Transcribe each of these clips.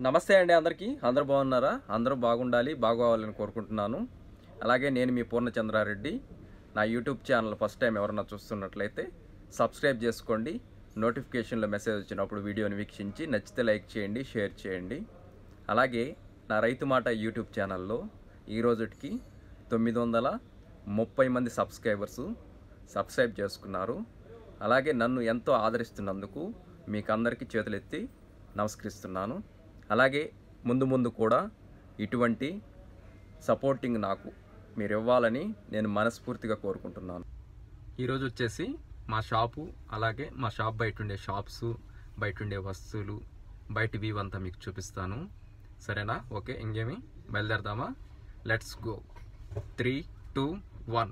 నమస్తే అండి అందరికీ. అందరూ బాగున్నారా? అందరూ బాగుండాలి, బాగోవాలని కోరుకుంటున్నాను. అలాగే నేను మీ పూర్ణచంద్రారెడ్డి. నా యూట్యూబ్ ఛానల్ ఫస్ట్ టైం ఎవరన్నా చూస్తున్నట్లయితే సబ్స్క్రైబ్ చేసుకోండి. నోటిఫికేషన్లో మెసేజ్ వచ్చినప్పుడు వీడియోని వీక్షించి నచ్చితే లైక్ చేయండి, షేర్ చేయండి. అలాగే నా రైతు మాట యూట్యూబ్ ఛానల్లో ఈ రోజుకి 930 మంది సబ్స్క్రైబ్ చేసుకున్నారు. అలాగే నన్ను ఎంతో ఆదరిస్తున్నందుకు మీకు అందరికీ చేతులెత్తి నమస్కరిస్తున్నాను. అలాగే ముందు కూడా ఇటువంటి సపోర్టింగ్ నాకు మీరు ఇవ్వాలని నేను మనస్ఫూర్తిగా కోరుకుంటున్నాను. ఈరోజు వచ్చేసి మా షాపు, అలాగే మా షాప్ బయట ఉండే షాప్స్, బయట ఉండే వస్తువులు, బయట వ్యూ అంతా మీకు చూపిస్తాను. సరేనా? ఓకే, ఇంకేమి బయలుదేరదామా? Let's go. 3, 2, 1.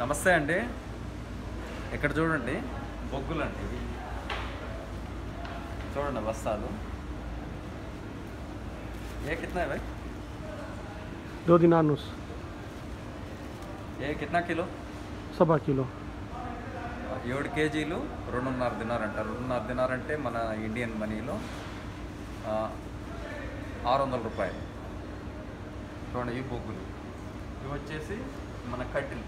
నమస్తే అండి. ఇక్కడ చూడండి, బొగ్గులు అండి ఇవి. చూడండి బస్తాలు. ये कितना है भाई? 2 दिनानुस। ये कितना किलो? 1.25 किलो. 7 కేజీలు 2.5 దినార్ అంటారు. 2.5 దినార్ అంటే మన ఇండియన్ మనీలో 600 రూపాయలు. చూడండి ఈ బొగ్గులు. ఇవి వచ్చేసి మన కట్టెలు.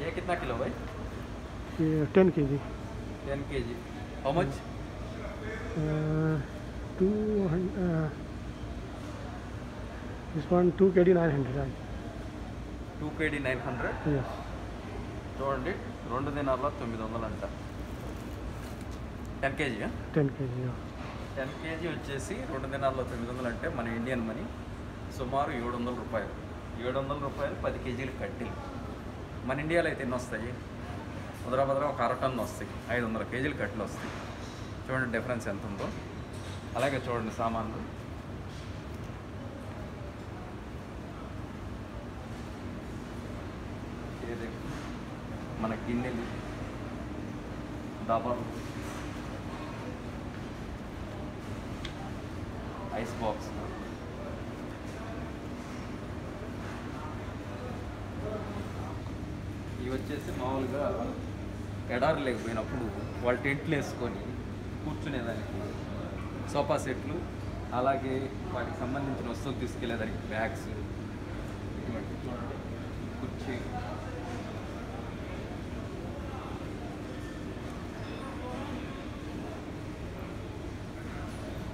ఏ కిतना किलो भाई? ये 10 kg. 10 kg. How much? 2 kg 900. 2 kg 900. Yes. చూడండి 2 దినాల్లో 900 అంట. 10 kg. 10 kg. 10 kg వచ్చేసి 2 దినాల్లో 900 అంటే మన ఇండియన్ మనీ సుమారు 700 రూపాయలు. 700 రూపాయలు 10 కేజీలు కట్టెలు. మన ఇండియాలో అయితే ఎన్ని వస్తాయి? ముద్రాభద్ర ఒక 1/2 టన్ను వస్తాయి. 500 కేజీలు కట్టెలు వస్తాయి. చూడండి డిఫరెన్స్ ఎంత ఉందో. అలాగే చూడండి సామాన్లు. ఏది మన గిన్నెలు, డబ్బాలు, ఐస్ బాక్స్, ఇవి వచ్చేసి మామూలుగా ఎడారి లేకపోయినప్పుడు వాళ్ళు టెంట్లు వేసుకొని కూర్చునేదానికి సోఫా సెట్లు, అలాగే వాటికి సంబంధించిన వస్తువులు తీసుకెళ్లేదానికి బ్యాగ్స్, ఇటువంటి కుర్చీ,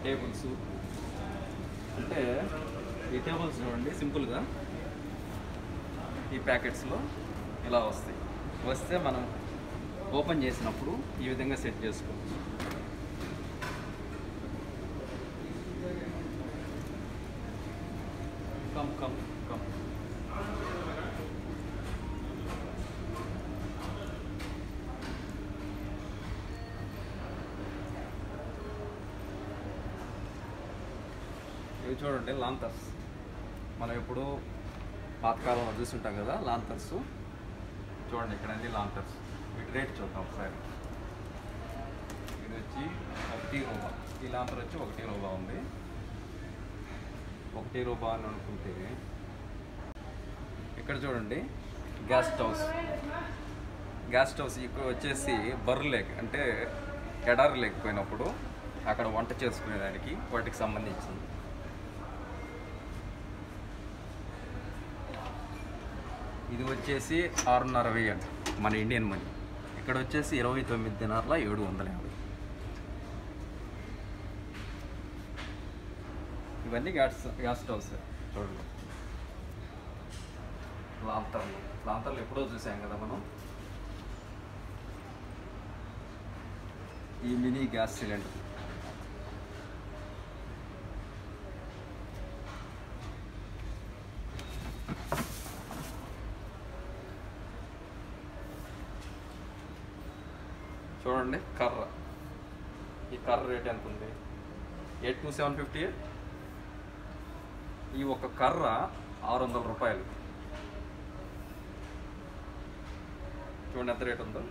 టేబుల్స్. అంటే ఈ టేబుల్స్ చూడండి సింపుల్గా ఈ ప్యాకెట్స్లో ఇలా వస్తాయి. వస్తే మనం ఓపెన్ చేసినప్పుడు ఈ విధంగా సెట్ చేసుకోవచ్చు. Come come come. ఇవి చూడండి లాంతర్స్. మనం ఎప్పుడు పాతకాలంలో చూస్తుంటాం కదా లాంతర్స్. చూడండి ఇక్కడ అన్ని లాంతర్స్. వీటి రేట్ చూద్దాం ఒకసారి. ఇది వచ్చి 1 రూపాయ. ఈ లాంతర్ వచ్చి 1 రూపాయ ఉంది. 1 రూపాయ అని అనుకుంటే ఇక్కడ చూడండి గ్యాస్ స్టవ్స్ ఇక్కడ వచ్చేసి బర్రు లేక అంటే ఎడారి లేకపోయినప్పుడు అక్కడ వంట చేసుకునేదానికి వాటికి సంబంధించింది. ఇది వచ్చేసి 6.5 అంట మన ఇండియన్ మనీ. ఇక్కడ వచ్చేసి 29 దినార్ల 750. ఇవన్నీ గ్యాస్ స్టవ్స్. చూడండి లాంతర్లు ఎప్పుడో చూసాం కదా మనం. ఈ మినీ గ్యాస్ సిలిండర్. చూడండి కర్ర. ఈ కర్ర రేట్ ఎంత ఉంది? 82750. ఈ ఒక కర్ర 600 రూపాయలు. చూడండి ఎంత రేట్ ఉందో.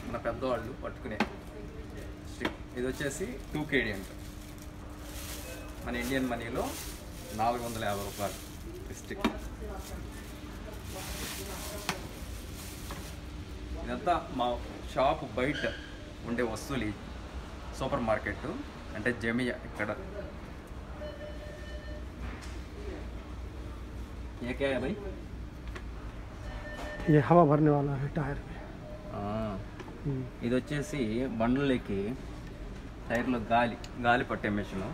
మన పెద్దవాళ్ళు పట్టుకునే స్టిక్. ఇది వచ్చేసి 2 kg అంట. మన ఇండియన్ మనీలో 450 రూపాయలు. డిస్ట్రిక్ట్. ఇదంతా మా షాపు బయట ఉండే వస్తువులు. ఈ సూపర్ మార్కెట్ అంటే జమియా. ఇక్కడ ఏ క్యా హై భాయ్? ये हवा भरने वाला है टायर में। ఇది వచ్చేసి బండ్లకి టైర్లో గాలి పట్టే మిషన్.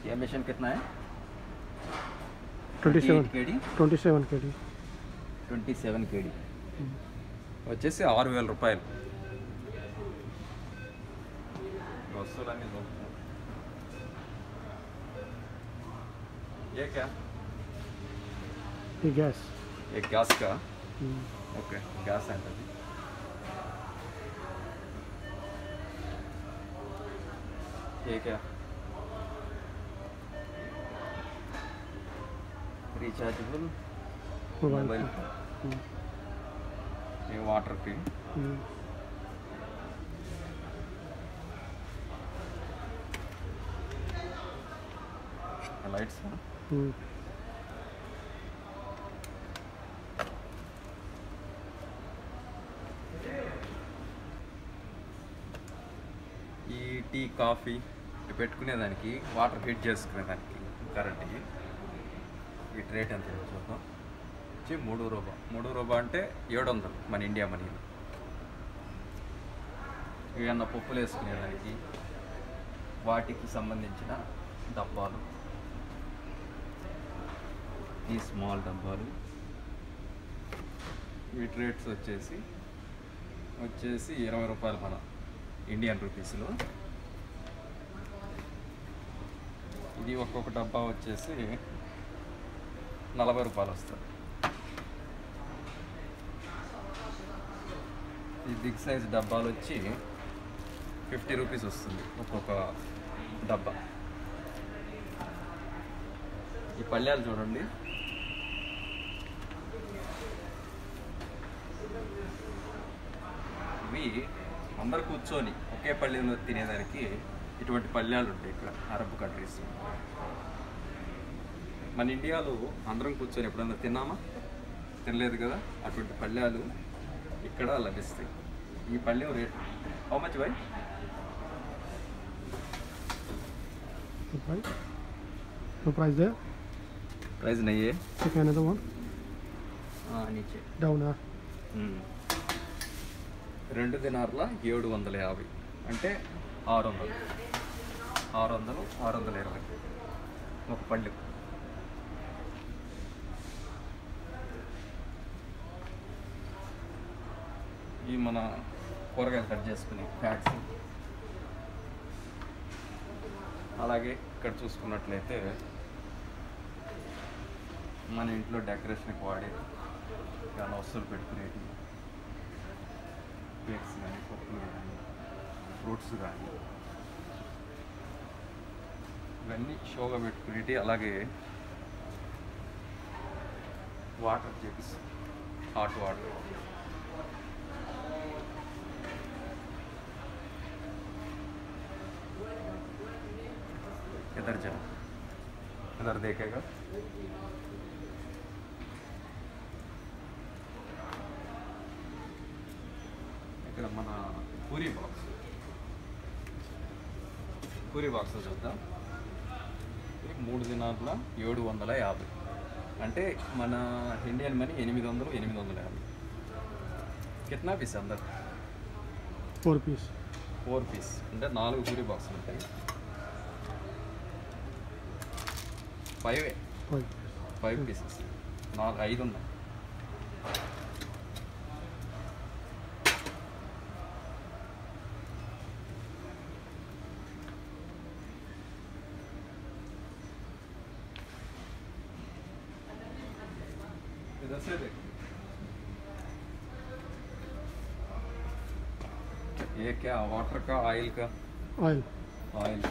ఏ మిషన్ కిतना है? 27 కేడి. 27 kg। 27 కేడి వచ్చేసి 6,000 రూపాయలు. వస్తువులన్నీ దొరుకుతాయి. ఏ క్యా? ये गैस। ఏ గ్యాస్ కా? ఓకే, గ్యాస్ అంటది. ఏ క్యా? Rechargeable mobile. फोन, ये वाटर की लाइट्स हैं। ఈ టీ కాఫీ పెట్టుకునేదానికి వాటర్ హీట్ చేసుకునేదానికి కరెంట్కి ఈ రేట్ ఎంత చూద్దాం. వచ్చి 3 రూపాయ. 3 రూపాయ అంటే 700 మన ఇండియా మనీలో. ఏమన్నా పప్పులు వేసుకునేదానికి వాటికి సంబంధించిన డబ్బాలు, ఈ స్మాల్ డబ్బాలు. వీటి రేట్స్ వచ్చేసి 20 రూపాయలు మన ఇండియన్ రూపీస్లో. ఇది ఒక్కొక్క డబ్బా వచ్చేసి 40 రూపాయలు వస్తుంది. ఈ బిగ్ సైజ్ డబ్బాలు వచ్చి 50 రూపీస్ వస్తుంది ఒక్కొక్క డబ్బా. ఈ పళ్ళాలు చూడండి, ఇవి అందరు కూర్చొని ఒకే పళ్ళెంలో తినేదానికి ఇటువంటి పళ్ళాలు ఉంటాయి ఇక్కడ అరబ్ కంట్రీస్. మన ఇండియాలో అందరం కూర్చొని ఎప్పుడన్నా తిన్నామా? తినలేదు కదా. అటువంటి పళ్ళాలు ఇక్కడ లభిస్తాయి. ఈ పళ్ళెం రేట్ హౌ మచ్ భాయ్? No price there? ప్రైస్ నయ్యే. Take another one. నీచే Down. 2 దినార్ల 750 అంటే 600, 620 ఒక పళ్ళు. ఈ మన కూరగాయలు కట్ చేసుకునే ప్యాక్స్. అలాగే ఇక్కడ చూసుకున్నట్లయితే మన ఇంట్లో డెకరేషన్కి వాడే చాలా వస్తువులు పెట్టుకునేవి, ప్లేట్స్ కానీ, పప్పులు కానీ, ఫ్రూట్స్ కానీ, ఇవన్నీ షోగా పెట్టుకునేవి. అలాగే వాటర్ జగ్స్, హాట్ వాటర్. इधर जा, इधर देखेगा. ఇక్కడ మన పూరీ బాక్స్ చూద్దాం. 3 దినార్ల 750 అంటే మన ఇండియన్ మనీ 850. కిतना పీస్ అందరు? 4 piece. 4 పీస్ అంటే 4 పూరీ బాక్సులు ఉంటాయి. 5 పీసెస్, 5 ఉన్నాయి. ये क्या वाटर का, ऑयल का? Oil. ऑयल.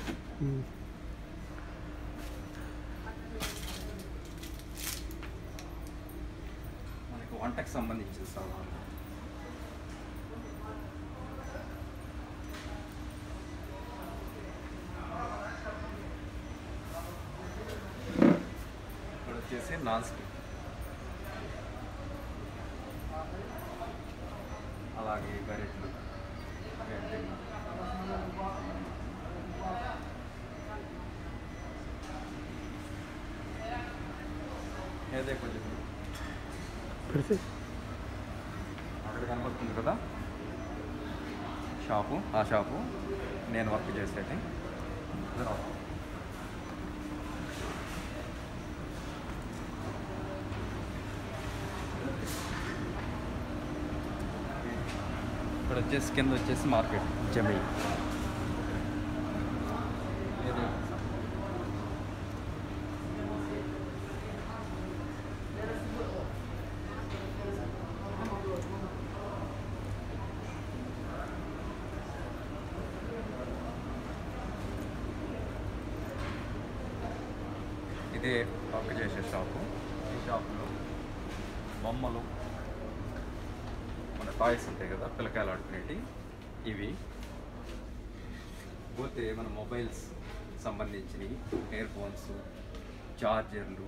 మనకి వంటకు సంబంధించిన సామాన్లు. వచ్చేసి నాన్ స్టిక్, అలాగే గరిటెలు, గరిటెలు. ఏదే కొంచెం फिर से అక్కడ కనపడుతుంది కదా షాపు, ఆ షాపు నేను వర్క్ చేసేది. ఇక్కడ వచ్చేసి కింద వచ్చేసి మార్కెట్ జమీ. ఇదే వర్క్ చేసే షాపు. ఈ షాపులో బొమ్మలు, మన టాయ్స్ ఉంటాయి కదా పిల్లకాయలు ఆడుకునేవి, ఇవి పోతే మన మొబైల్స్ సంబంధించినవి, ఇయర్ ఫోన్స్, చార్జర్లు,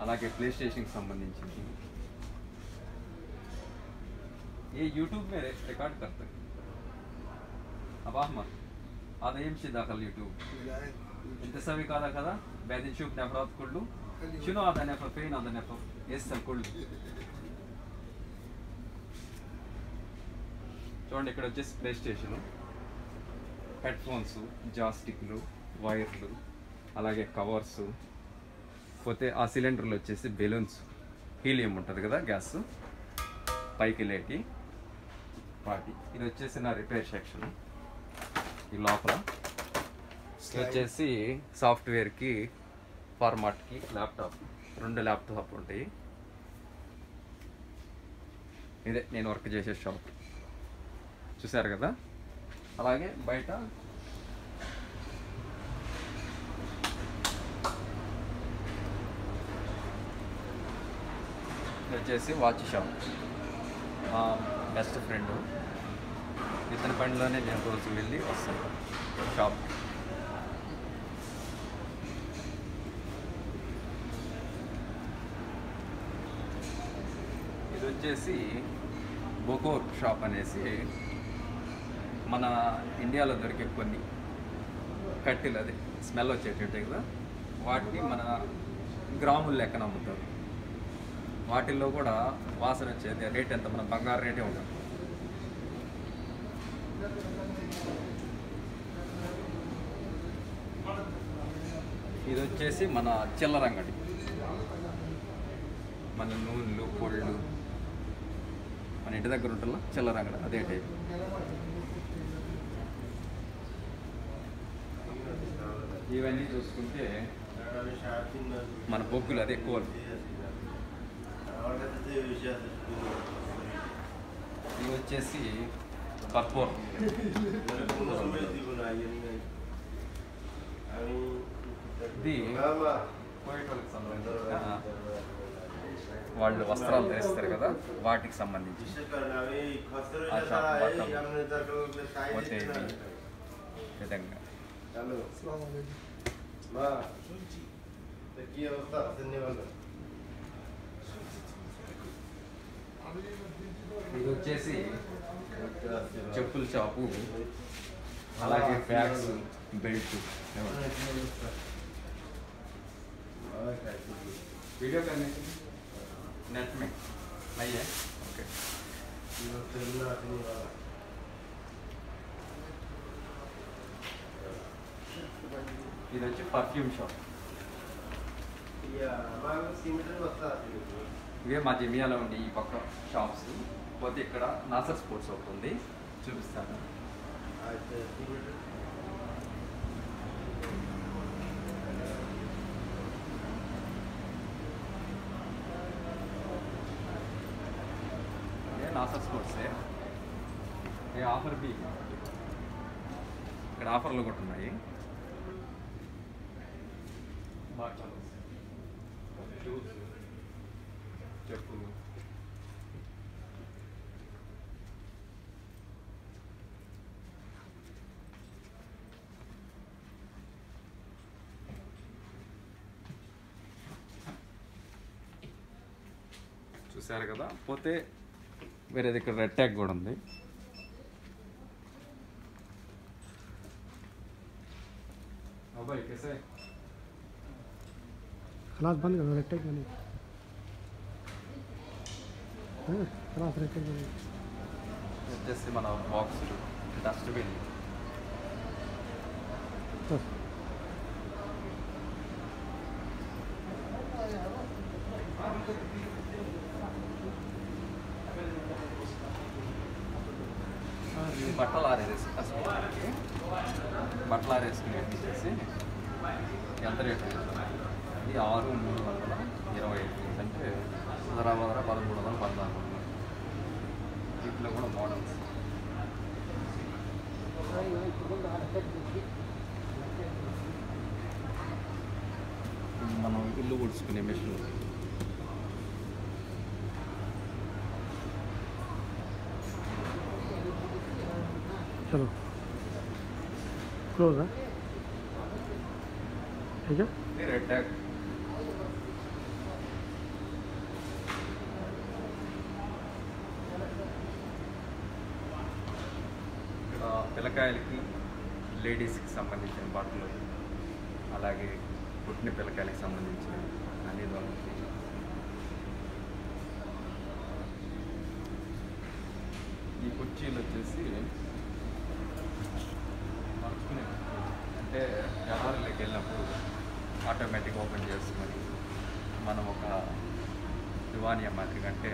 అలాగే ప్లే స్టేషన్కి సంబంధించినవి. ये यूट्यूब में रिकॉर्ड करते हैं. अब अहमद هذا يمشي داخل يوتيوب. انت تسوي كذا كذا بعدين نشوف نفرات كله شنو هذا نفر فين هذا نفر يسال كله. చూడండి ఇక్కడ వచ్చేసి ప్లే స్టేషన్, హెడ్ ఫోన్స్, జాస్టిక్లు, వైర్లు, అలాగే కవర్స్, పోతే ఆ సిలిండర్లు వచ్చేసి బెలూన్స్, హీలియం ఉంటుంది కదా గ్యాస్ పైకి లేటి వాటి. ఇది వచ్చేసి నా రిపేర్ సెక్షన్. ఈ లోపల ఇది వచ్చేసి సాఫ్ట్వేర్కి, ఫార్మాట్కి ల్యాప్టాప్, 2 ల్యాప్టాప్ ఉంటాయి. ఇదే నేను వర్క్ చేసే షాప్ చూసారు కదా. అలాగే బయట వచ్చేసి వాచ్ షాప్. మా బెస్ట్ ఫ్రెండ్ ఇతని పనిలోనే నేను రోజు వెళ్ళి వస్తాను షాప్. ఇది వచ్చేసి బొకోర్ షాప్ అనేసి మన ఇండియాలో దొరికే కొన్ని కట్టెలు, అది స్మెల్ వచ్చేటట్టు కదా, వాటిని మన గ్రాముల లెక్కన అమ్ముతారు. వాటిల్లో కూడా వాసన వచ్చేది రేట్ ఎంత, మన బంగారు రేటే ఉంటుంది. ఇది వచ్చేసి మన చిల్లర అంగడి, మన నూనెలు, పొళ్ళు, మన ఇంటి దగ్గర ఉంటుందా చిల్లర అంగడి, అదే టైప్. ఇవన్నీ చూసుకుంటే మన బొగ్గులు, అదే కోల్. ఇవి వచ్చేసి కర్పూర్. ఇది కోయటోళ్ళకి సంబంధించిన వాళ్ళు వస్త్రాలు ధరిస్తారు కదా, వాటికి సంబంధించి ఆ షాప్ పోతే విధంగా. ఇది వచ్చేసి చెప్పుల షాపు, అలాగే బ్యాగ్స్, బెల్ట్. वीडियो करने के नेट में नहीं है. ओके. ఇది వచ్చి పర్ఫ్యూమ్ షాప్. ఇవే మా జిమియాలో ఉండి ఈ పక్క షాప్స్. పోతే ఇక్కడ నాసర్ స్పోర్ట్స్ ఒకటి ఉంది, చూపిస్తాను. नासर स्पोर्ट्स है. ये ऑफर भी ఇక్కడ ఆఫర్లు కూడా ఉన్నాయి. షూస్, చెప్పులు, చూసారు కదా. పోతే వేరేది ఇక్కడ రెడ్ ట్యాగ్ కూడా ఉంది. అబ్బాయి कैसा है? क्लास बंद कर रेड टैग बने क्लास रेड टैग बने వచ్చేసి మన బాక్స్ డస్ట్బిన్. बस బట్టలు ఆరేసుకోవడానికి బట్టలు ఆరేసుకునేసి ఎంత రేటు? ఇది 6,325 అంటే హైదరాబాద్ 1314. వీటిలో కూడా మోడల్స్. మనం ఇల్లు ఉడుచుకునే మెషిన్. चलो क्लोज है ठीक है. Red tag. ఇక్కడ పిల్లకాయలకి లేడీస్కి సంబంధించిన బట్టలు, అలాగే పుట్టిన పిల్లకాయలకి సంబంధించిన అన్ని దొరుకుతాయి. ఈ కుర్చీలు వచ్చేసి మార్చుకునే, అంటే వ్యవహారంలోకి వెళ్ళినప్పుడు ఆటోమేటిక్ ఓపెన్ చేసుకొని మనం ఒక దివానియా మాదిరిగా, అంటే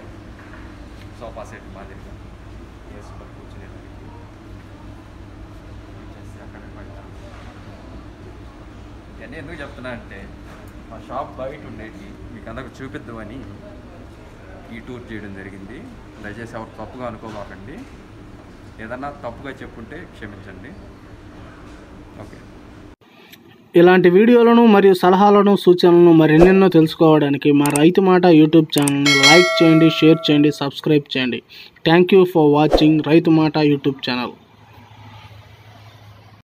సోఫా సెట్ మాదిరిగా వేసుకొని కూర్చునేదానికి వచ్చేసి అక్కడ పెడతాం. ఇవన్నీ ఎందుకు చెప్తున్నా అంటే మా షాప్ బయట ఉండేటి మీకు అందరికి చూపిద్దామని ఈ టూర్ చేయడం జరిగింది. దయచేసి ఎవరు తప్పుగా అనుకోవాకండి. ఏదన్నా తప్పుగా చెప్పుంటే క్షమించండి. ఓకే. ఇలాంటి వీడియోలను మరియు సలహాలను సూచనలను మరెన్నెన్నో తెలుసుకోవడానికి మా రైతు మాట యూట్యూబ్ ఛానల్ని లైక్ చేయండి, షేర్ చేయండి, సబ్స్క్రైబ్ చేయండి. థ్యాంక్ యూ ఫర్ వాచింగ్ రైతు మాట యూట్యూబ్ ఛానల్.